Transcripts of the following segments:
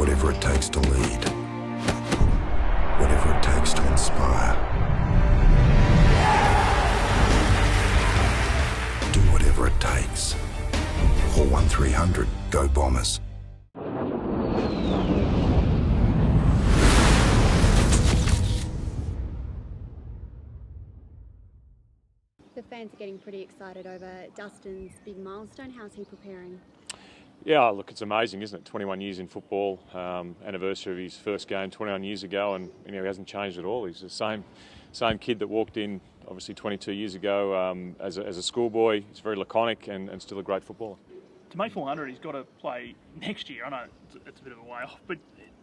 Whatever it takes to lead. Whatever it takes to inspire. Do whatever it takes. Call 1300 GO Bombers. The fans are getting pretty excited over Dustin's big milestone. How's he preparing? Yeah, look, it's amazing, isn't it? 21 years in football, anniversary of his first game 21 years ago, and he hasn't changed at all. He's the same kid that walked in, obviously 22 years ago as a schoolboy. He's very laconic and still a great footballer. To make 400, he's got to play next year. I know it's a bit of a way off, but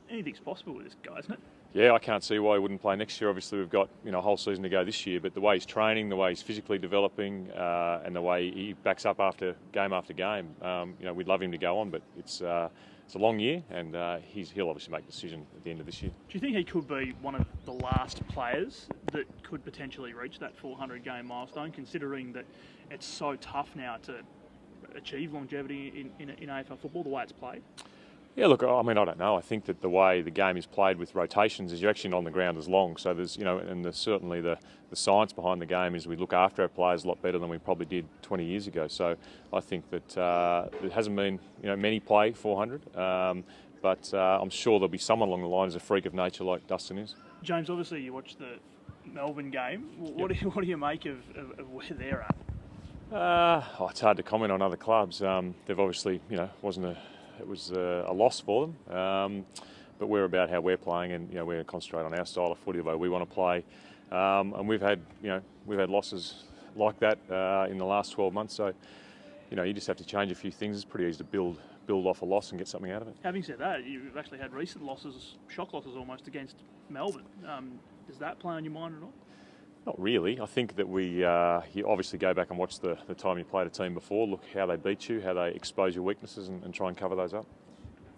anything's possible with this guy, isn't it? Yeah, I can't see why he wouldn't play next year. Obviously, we've got a whole season to go this year, but the way he's training, the way he's physically developing, and the way he backs up after game, we'd love him to go on, but it's a long year, and he'll obviously make a decision at the end of this year. Do you think he could be one of the last players that could potentially reach that 400-game milestone, considering that it's so tough now to achieve longevity in AFL football, the way it's played? Yeah, look, I mean, I don't know. I think that the way the game is played with rotations is you're actually not on the ground as long. So there's, and certainly the science behind the game is we look after our players a lot better than we probably did 20 years ago. So I think that there hasn't been, many play 400, but I'm sure there'll be someone along the line as a freak of nature like Dustin is. James, obviously you watched the Melbourne game. What do you make of where they're at? It's hard to comment on other clubs. They've obviously, it was a loss for them, but we're about how we're playing, and we're going to concentrate on our style of footy, the way we want to play. And we've had losses like that in the last 12 months. So, you just have to change a few things. It's pretty easy to build off a loss and get something out of it. Having said that, you've actually had recent losses, shock losses almost, against Melbourne. Does that play on your mind at all? Not really. I think that you obviously go back and watch the time you played a team before, look how they beat you, how they expose your weaknesses, and try and cover those up.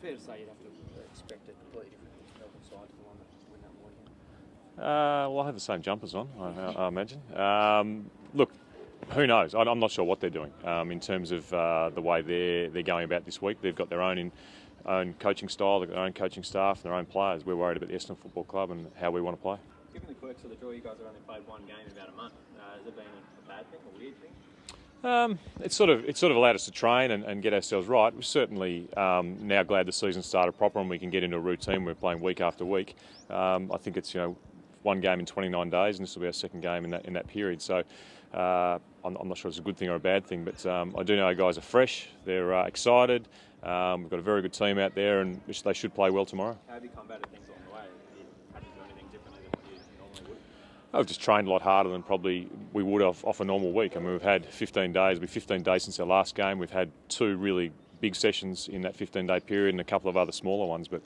Fair to say you'd have to expect a completely different Melbourne side to the one that win that morning. Well, I have the same jumpers on, I imagine. Look, who knows? I'm not sure what they're doing in terms of the way they're going about this week. They've got their own coaching style, they've got their own coaching staff, and their own players. We're worried about the Essendon Football Club and how we want to play. Given the quirks of the draw, you guys have only played one game in about a month. Has it been a bad thing, a weird thing? It's sort of allowed us to train and get ourselves right. We're certainly now glad the season started proper and we can get into a routine. We're playing week after week. I think it's one game in 29 days, and this will be our second game in that period. So I'm not sure it's a good thing or a bad thing, but I do know our guys are fresh. They're excited. We've got a very good team out there, and they should play well tomorrow. How have you combated things along the way? Have you had to do anything differently than what you normally would? I've just trained a lot harder than probably we would have off a normal week. I mean, we've had 15 days. It'll be 15 days since our last game. We've had 2 really big sessions in that 15-day period and a couple of other smaller ones. But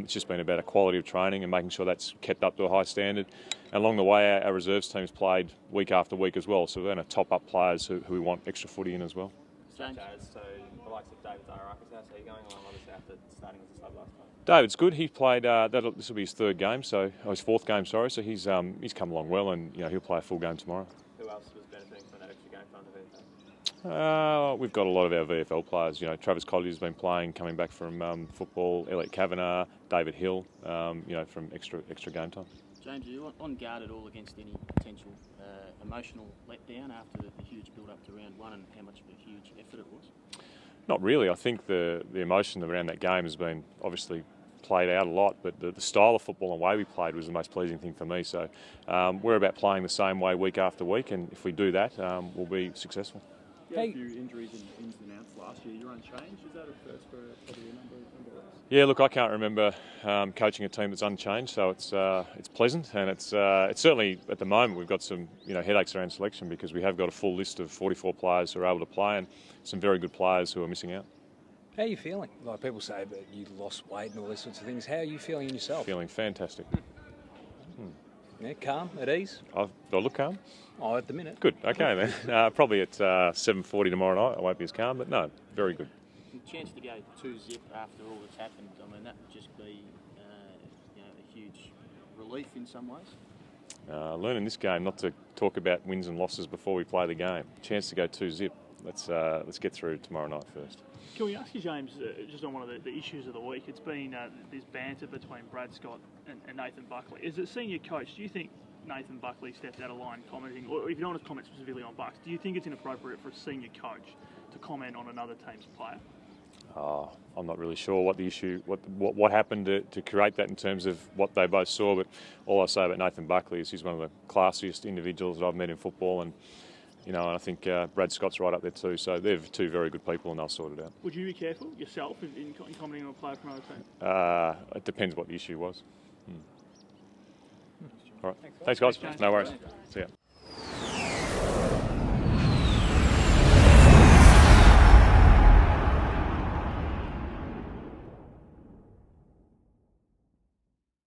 it's just been about a quality of training and making sure that's kept up to a high standard. And along the way, our reserves team's played week after week as well. So we're going to top up players who we want extra footy in as well. James, so the likes of David Daraka's house, how are you going along, obviously, after starting as a sub last time? David's good. He played. This will be his third game, his fourth game. Sorry. So he's come along well, and he'll play a full game tomorrow. Who else was benefiting from that extra game time in the VFL? We've got a lot of our VFL players. Travis Collier's been playing, coming back from football. Elliot Kavanagh, David Hill. From extra game time. James, are you on guard at all against any potential emotional letdown after the huge build-up to round one and how much of a huge effort it was? Not really. I think the emotion around that game has been obviously played out a lot, but the style of football and way we played was the most pleasing thing for me. So we're about playing the same way week after week, and if we do that, we'll be successful. You had a few injuries and ins and outs last year. You're unchanged. Is that a first for probably a number of us? Yeah, look, I can't remember coaching a team that's unchanged, so it's pleasant, and it's certainly at the moment we've got some headaches around selection because we have got a full list of 44 players who are able to play and some very good players who are missing out. How are you feeling? Like people say that you lost weight and all these sorts of things. How are you feeling in yourself? Feeling fantastic. Yeah, calm, at ease? Do I look calm? Oh, at the minute. Good, okay then. Probably at 7:40 tomorrow night I won't be as calm, but no, very good. A chance to go 2-0 after all that's happened, I mean, that would just be a huge relief in some ways. Learning this game not to talk about wins and losses before we play the game. Chance to go 2-0. let's get through tomorrow night first. Can we ask you, James, just on one of the issues of the week? It's been this banter between Brad Scott and Nathan Buckley. As a senior coach, do you think Nathan Buckley stepped out of line commenting, or if you don't want to comment specifically on Bucks, do you think it's inappropriate for a senior coach to comment on another team's player? I'm not really sure what the issue, what happened to create that in terms of what they both saw. But all I say about Nathan Buckley is he's one of the classiest individuals that I've met in football, and and I think Brad Scott's right up there too. So they're two very good people, and they'll sort it out. Would you be careful yourself in commenting on a player from another team? It depends what the issue was. All right, thanks guys. No worries. See ya.